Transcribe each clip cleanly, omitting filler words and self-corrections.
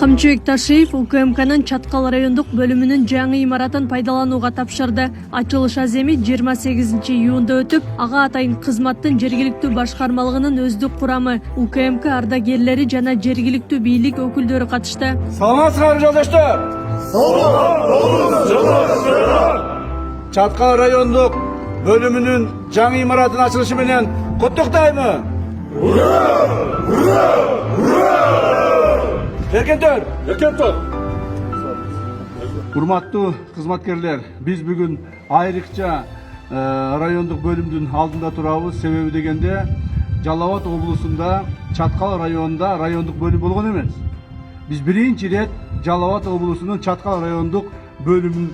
Камчыбек Ташиев УКМКнын Чаткал райондук бөлүмүнүн жаңы имаратын пайдаланууга тапшырды. Ачылыш аземи 28 июнда өтүп, ага атайын кызматтын жергиликтүү башкармалыгынын өздүк курамы, УКМК ардагерлери жана жергиликтүү бийлик өкүлдөрү катышты. Саламатсыздарбы жолдоштор? Чаткал райондук бөлүмүнүн жаңы имаратын ачылышы менен куттуктайм. Эркентөр! Урматтуу кызматкерлер, биз бүгүн айрыкча райондук бөлүмдүн алдында турабыз. Себеби дегенде Жалал Абад облусунда Чаткал районунда райондук бөлүм болгон эмес. Биз биринчи ирет Жалал Абад облусунун Чаткал райондук бөлүмүн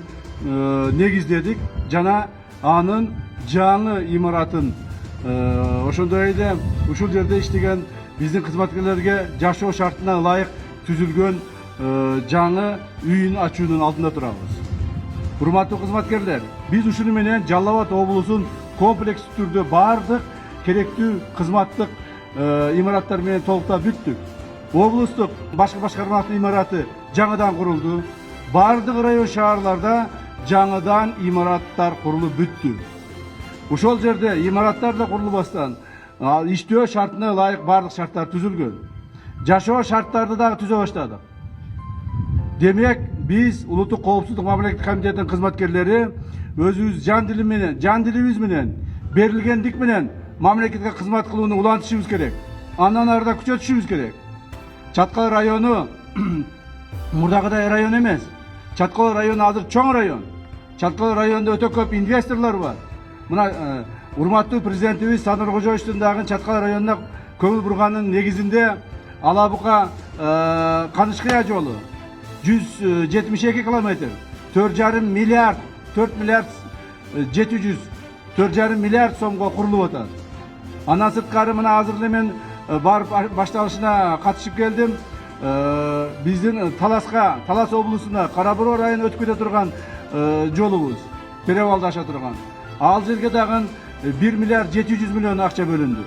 негиздедик жана анын жаңы имаратын ошондой эле ушул жерде иштеген биздин кызматкерлерге жашоо шартына ылайык түзүлгөн жаңы үйүн ачуунун алдында турабыз. Урматтуу кызматкерлер, биз ушуну менен Жалал Абад облусун комплекстүү түрдө бардык керектүү кызматтык имараттар менен толуктап бүттүк. Облустук башкы башкармалыктын имараты жаңыдан курулду. Бардык район шаарларда жаңыдан имараттар курулуп бүттү. Ошол жерде имараттар да курулбастан иштөө шартына ылайык бардык шарттар түзүлгөн. Жашоо шарттарды дагы түзө баштадык. Демек, биз Улуттук коопсуздук мамлекеттик комитетинин кызматкерлери өзүбүз жан дилибиз менен, берилгендик менен мамлекетке кызмат кылууну улантышыбыз керек. Андан ары да күчөтүшүбүз керек. Чаткал району мурдагыдай район эмес. Чаткал району азыр чоң район. Чаткал районунда өтө көп инвесторлор бар. Мына урматтуу президентибиз Садыр Кожоевичтин дагы Чаткал районуна көңүл бурганын негизинде Алабука Канышкыя жолу 172 километр, 4,5 миллиард, 4 миллиард 700, 4,5 миллиард сомго курулуп атат. Андан сырткары мына азыр эле мен барып башталышына катышып келдим. Биздин Талас облусуна Карабуроо районуна өтүп кете турган жолубуз, перевалды аша турган. Ал жерге дагы 1 миллиард 700 миллион акча бөлүндү.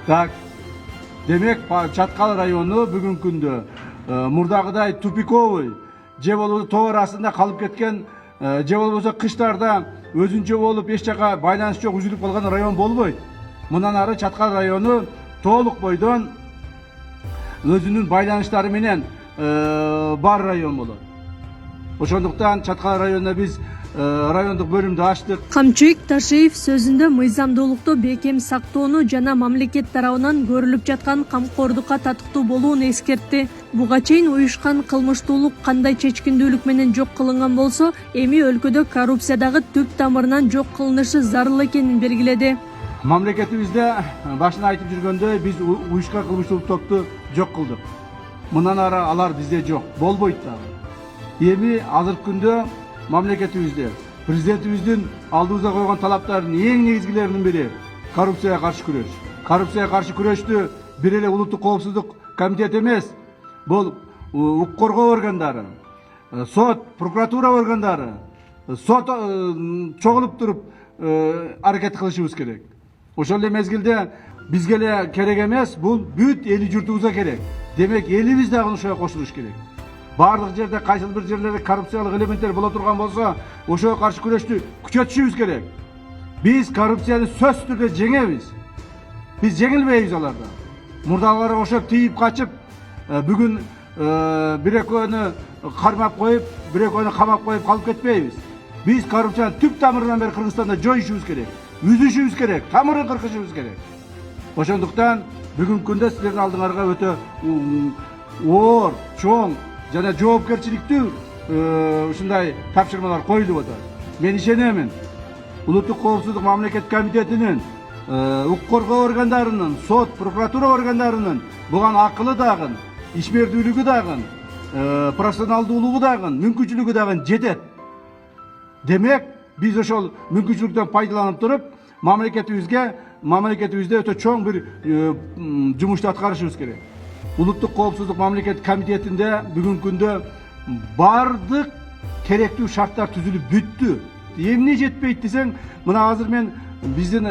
Так, демек Чаткал району бүгүнкү күндө мурдагыдай тупиковый, же болбосо тоо арасында калып кеткен, же болбосо кыштарда өзүнчө болуп эч жака байланыш жок үзүлүп калган район болбойт. Мындан ары Чаткал району толук бойдон өзүнүн байланыштары менен бар район болот. Ошондуктан Чаткал районуна биз райондук бөлүмдү ачтык. Камчыбек Ташиев сөзүндө мыйзамдуулукту бекем сактоону жана мамлекет тарабынан көрүлүп жаткан камкордукка татыктуу болууну эскертти. Буга чейин уюшкан кылмыштуулук кандай чечкиндүүлүк менен жок кылынган болсо, эми өлкөдө коррупция дагы түп тамырынан жок кылынышы зарыл экенин белгиледи. Мамлекетибизде башында айтып жүргөндөй биз уюшкан кылмыштуулук топту жок кылдык. Мындан ары алар бизде жок, болбойт дагы. Эми азыркы күндө мамлекетибизде президентибиздин алдыбызга койгон талаптарынын эң негизгилеринин бири коррупцияга каршы күрөш. Коррупцияга каршы күрөштү бир эле Улуттук коопсуздук комитети эмес, бул укук коргоо органдары, сот, прокуратура органдары, сот чогулуп туруп аракет кылышыбыз керек. Ошол эле мезгилде бизге эле керек эмес, бул бүт эли журтубузга керек. Демек, элибиз дагы ошого кошулуш керек. Барлык жерде кайсыл бир жерлерде коррупциялык элементтер боло турган болсо, ошого каршы күрөштү күчөтүшүбүз керек. Биз коррупцияны сөзсүз түрдө жеңебиз. Биз жеңилбейбиз аларда. Мурдагыларга окшоп тийип качып, бүгүн бир экөөнү кармап коюп, бир экөөнү камап коюп калып кетпейбиз. Биз коррупцияны түп тамырынан бери Кыргызстанда жоюшубуз керек, үзүшүбүз керек, тамырын кыркышыбыз керек. Ошондуктан бүгүнкү күндө силердин алдыңарга өтө оор, чоң жана жоопкерчиликтүү ушундай тапшырмалар коюлуп атат. Мен ишенемин, Улуттук коопсуздук мамлекеттик комитетинин, укук коргоо органдарынын, сот, прокуратура органдарынын буга акылы дагы, ишмердүүлүгү дагы, профессионалдуулугу дагы, мүмкүнчүлүгү дагы жетет. Демек, биз ошол мүмкүнчүлүктөн пайдаланып туруп, мамлекетибизде өтө чоң бир жумушту аткарышыбыз керек. Улуттук коопсуздук мамлекеттик комитетинде бүгүнкү күндө бардык керектүү шарттар түзүлүп бүттү. Эмне жетпейт десең, мына азыр мен биздин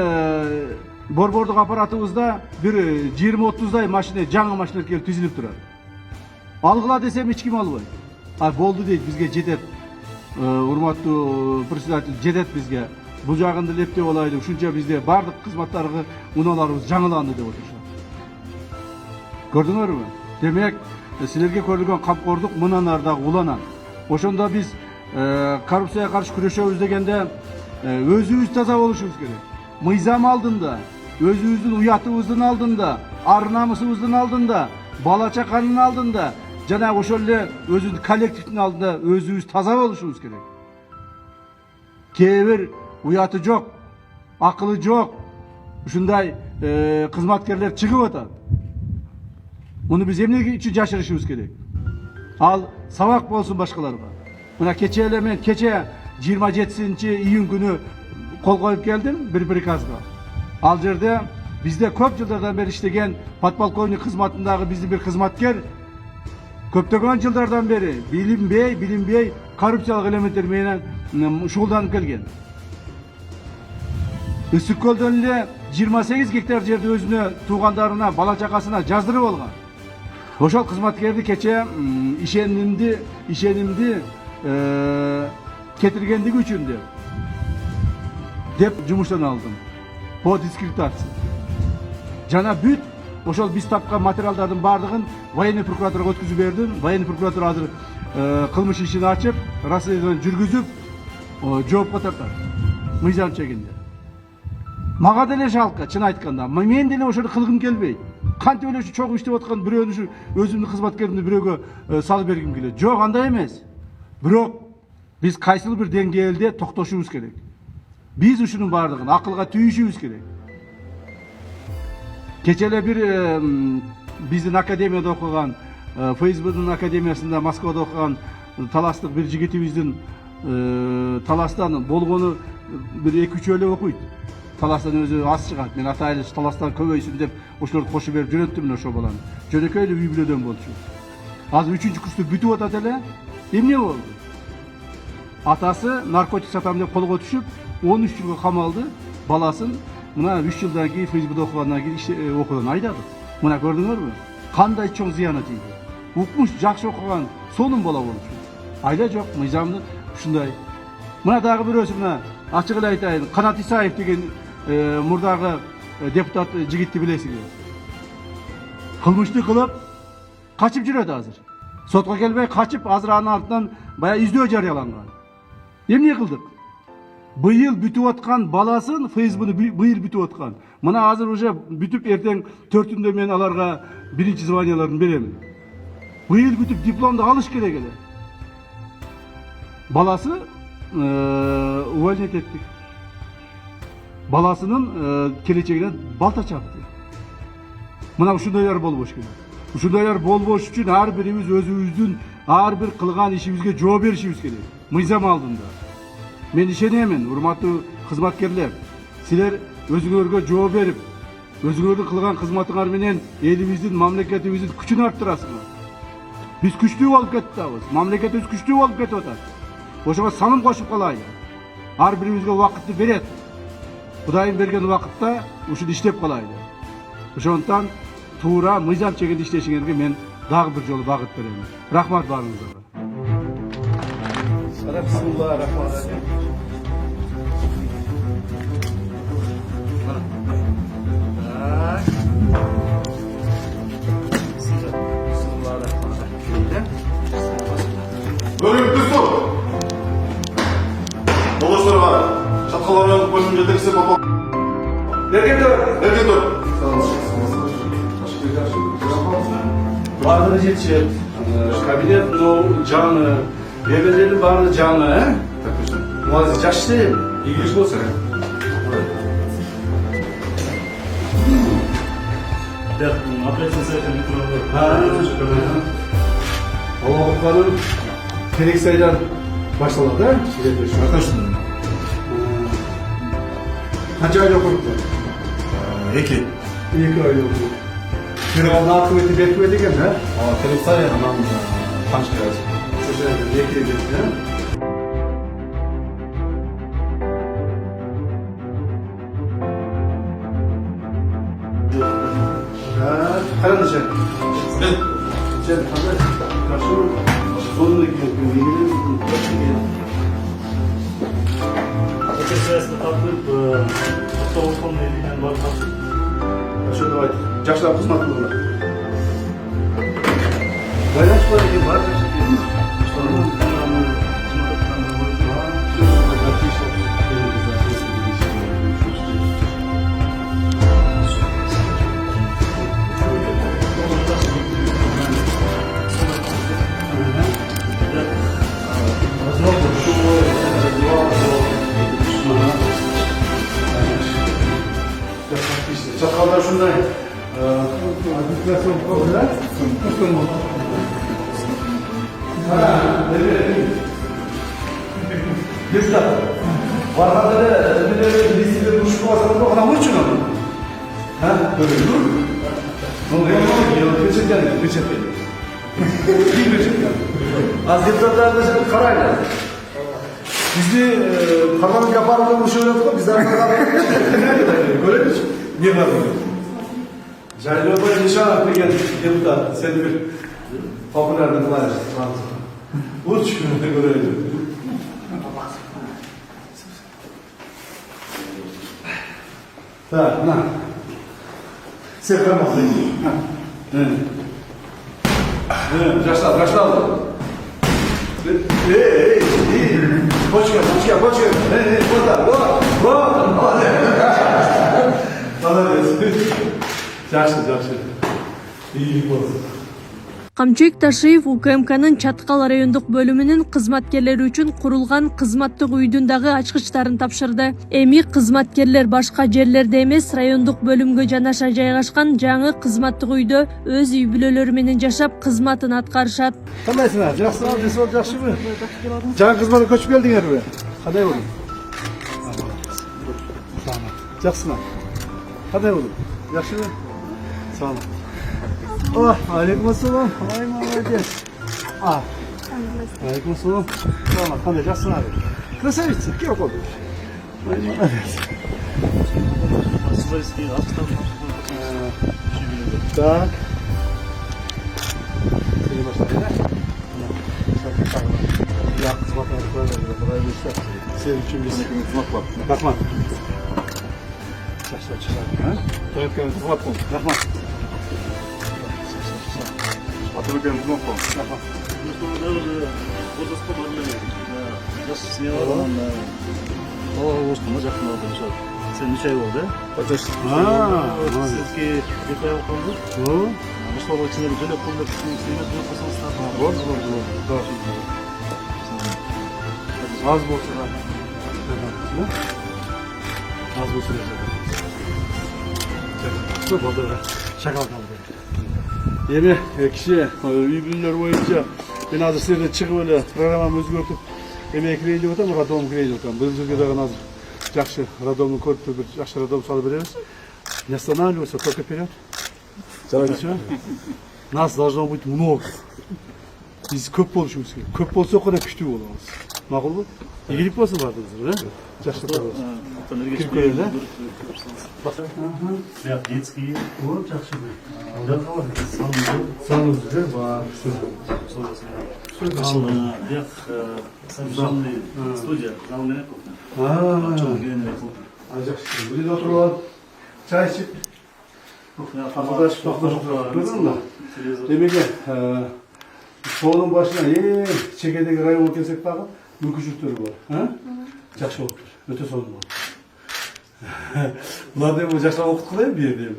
борбордук аппаратыбызда бир 20-30дай машина, жаңы машина келип тизилип турат. Algıla desem hiç kim alбайт. Болду дейт, бизге жетет. Урматтуу председатель, жетет бизге. Бул жагында лептеп алайлы. Ушунча бизде бардык кызматтарга унааларыбыз жаңыланды деп отурушат. Көрдүңөрбү? Демек, силерге көрүлгөн камкордук мындан ары дагы уланат. Ошондо биз коррупцияга каршы күрөшөбүз дегенде өзүбүз таза болушубуз керек. Мыйзам алдында, өзүбүздүн уятыбыздын алдында, ар намысыбыздын алдында, бала чаканын алдында, жана ошол эле өзүбүздүн коллективдин алдында өзүбүз таза болушубуз керек. Кээ бир уяты жок, акылы жок, ушундай кызматкерлер чыгып атат. Муну биз эмне үчүн жашырышыбыз керек? Ал сабак болсун башкаларга. Мына кече эле мен 27-июнь күнү кол коюп келдим bir приказга. Ал жерде бизде көп жылдардан бери иштеген подполковник кызматындагы биздин бир кызматкер көптөгөн жылдардан бери билинбей коррупциялык элементтер менен шугулданып келген. Ысык көлдөн эле 28 гектар жерди өзүнө, туугандарына, бала чакасына жаздырып алган. Ошол кызматкерди кече ишенимди кетиргендиги үчүн деп жумуштан алдым. По дискредитация. Жана бүт ошол биз тапкан материалдардын бардыгын военный прокуратурага өткүзүп бердим. Военный прокуратура азыр кылмыш ишин ачып, расследование жүргүзүп, жоопко тартат. Мыйзам чегинде. Мага деле жалко, чын айтканда. Мен деле ошону кылгым келбейт. Кантип эле ушу чогуу иштеп аткан бирөөнү ушу өзүмдүн кызматкеримди бирөөгө салып бергим келет. Жок, андай эмес. Бирок биз кайсыл бир деңгээлде токтошубуз керек. Биз ушунун бардыгын акылга түйүшүбүз керек. Кече эле бир биздин академияда окуган, ФСБдин академиясында Москвада окуган таластык бир жигитибиздин таластан болгону бир 2-3 эле окуйт. Таластан өзү аз чыгат. Мен атайлы таластан көбөйсүн деп ошолорду кошуп берип жөнөттүм ошу баланы. Жөнөкөй эле үй бүлөдөн болчу. Азыр 3-курсту бүтүп атат эле. Эмне болду? Атасы наркотик сатам деп колго түшүп, 13 жылга камалды. Баласын мына 3 жылдан кийин ФСБда окугандан кийин окуудан айдады. Мына көрдүңөрбү? Кандай чоң зыяны тийди. Укмуш, жакшы окуган, сонун бала болчу. Айда жок, мыйзамды ушундай. Мына дагы бирөөсү мына ачык эле айтайын, Канат Исаев деген мурдагы депутат жигитти билесиңер. Кылмышты кылып качып жүрөт азыр. Сотко келбей качып, азыр анын артынан баягы издөө жарыяланган. Эмне кылдык? Быйыл бүтүп аткан баласын, ФСБны быйыл бүтүп аткан. Мына азыр уже бүтүп эртең 4-түндө мен аларга биринчи званияларын беремин. Быйыл бүтүп дипломду алыш керек эле. Баласы увольнять еттик. Баласынын келечегине балта чапты. Мына ушундайлар болбош керек. Ушундайлар болбош үчүн ар бирибиз өзүбүздүн ар бир кылган ишибизге жооп беришибиз керек. Мыйзам алдында. Мен ишенемин, урматтуу кызматкерлер. Силер өзүңөргө жооп берип, өзүңөрдүн кылган кызматыңар менен элибиздин, мамлекетибиздин күчүн арттырасыңар. Биз күчтүү болуп кетип атабыз. Мамлекетибиз күчтүү болуп кетип атат. Ошого салым кошуп калайлы. Ар бирибизге убакытты берет. Кудайым берген убакытта ушуну иштеп калайлы. Ошондуктан туура мыйзам чегинде иштешиңерге мен дагы бир жолу багыт берем. Рахмат баарыңыздарга. Bölüm Düstur. Oluşturma. Çatkaların bölüm yedirisi baba. Erken dur. Баардыгы жетишет. Кабинет, жаңы, эбелердин баары жаңы, Муаз жаш иштейм. İngiliz bolsa. Олоққаның керек сайдан башталады, Arkadaşlar. Қанша айда оқырыпты? 2. 2 айда оқырыпты. Перевалды акыбеті бекіп едеген, да? Telefsay anam tanıştı yazı. Осы айда 2 едеді, да? Қараңызшы. Ben Sen kadar karşı sonunda gidiyor. Ateş sayesinde tatlıp soğuktan elinden bakmak. Şöyle давайте. Жакшылап кызмат кылыңlar. Байланış var ki var. Çakallar şunday. Administrasyon programı. Депутат. Барганда эле листиде урушуп калсаңыз кана койчу аны. Көрдүңүзбү? Печаттайт. Ким печаттайт? Az депутаттарды карайлы. Бизди парламентке апарып урушуп жатат, биз көрөбүз. Не бар? Жайлобой Нишанов деген депутат, сен бир популярный власть. Лучше көрөбүз. Так, на. Все команды. Жаштал. Эй, бочка. Вот так, вот, молодец. Жакшы. İyi болду. Камчек Ташиев УКМКнын Чаткал райондук бөлүмүнүн кызматкерлери үчүн курулган кызматтык үйдүн дагы ачкычтарын тапшырды. Эми кызматкерлер башка жерлерде эмес, райондук бөлүмгө жанаша жайгашкан жаңы кызматтык үйдө өз үй бүлөлөрү менен жашап кызматын аткарышат. Кандайсыңар? Жакшысыңар, десип жакшыбы? Жаңы кызматка көчүп келдиңерби? Кандай болду? Жакшысыңар. Кандай болду? Жакшыбы? Салам. О, алейкум ассалам. Ай, молодец. Алейкум ассалам. Салам, кандай жаксыңар? Красавица, кел колду. Ай, молодец. Так. Сени баштайын, Я кызматына коюлат. Сен үчүн биз рахмат. Жакшы чыгат. Тоюткан кызмат бол. Рахмат. Атылган кызмат бол. Рахмат. Sen 3 ay oldu. Sizki 2 ay oldu. Başka içinde bir böyle konuda kısmını Az болсо да. Az болсо да. Көп болду. Шагал калды. Эми киши үй бүлөлөр боюнча мен азыр силерге чыгып эле программамды өзгөртүп эме кирейин деп атам, роддом кирейин деп атам. Бул жерге дагы азыр жакшы роддомду көрүп бир жакшы роддом салып беребиз. Не останавливайся, только вперед. Хорошо? Нас должно быть много. Биз көп болушубуз керек. Көп болсо гана күчтүү болобуз. Макулбу? Игилик болсун баардыгыбызга, жакшы болобуз. Ряд детский. Вот жакшы. Санузел бар. Ряд санжанный студия. Зал менен Жакшы. Бир жерде отуруп алып, чай ичип, көрдүңүзбү? Демеки, соонун башына чекедеги районго келсек дагы мүмкүнчүлүктөрү бар. Жакшы болуптур. Өтө сонун болду. Буларды эми жакшылап окуткула эми бир жерде эми.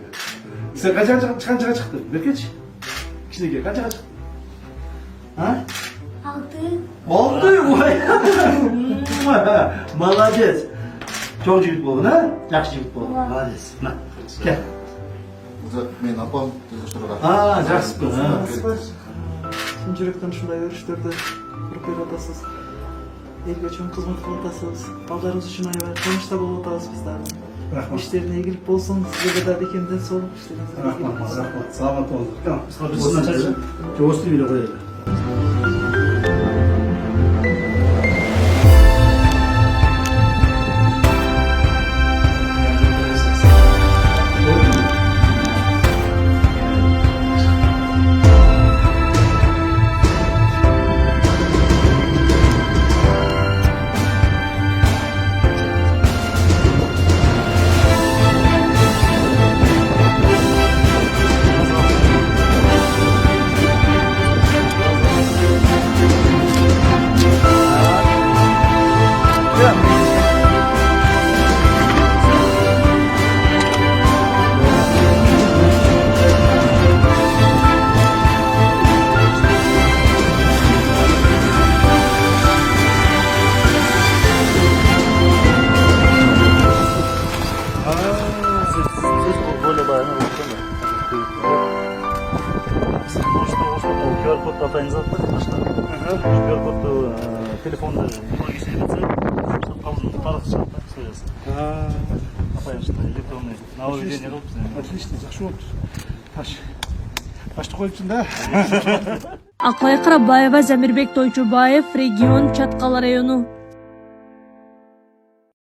Сен канчага чыктың? Беркечи. Кичинекей канчага чыктың? 6. Молодец. Чоң жигит болдун, жакшы жигит болдун. Молодец. На, кел. Мен апам жакшы. Жакшысың. Чын жүректен ушундай өрүштөрдү уруп берип атасыз. Элге чоң кызмат кылып атасыз. Балдарыбыз үчүн аябай кубанычта болуп атабыз биз дагы. Рахмат. Иштерине ийгилик болсун. Сизге да бекемден сол иштериңизге ийгилик болсун. Рахмат. Саламат болуңуз. Начальник. Жоосун биле коелу. QR-кодты атайыңыз атты башка. QR-кодты телефонда кесіп кетсе, қалдың тарық шығады, соясың. Атайыншты электронный наведение қылып бізде. Отлично, жақсы болды. Ташты қойыпсың да. Акылай Карабаева, Замирбек Тойчубаев, регион Чаткал району.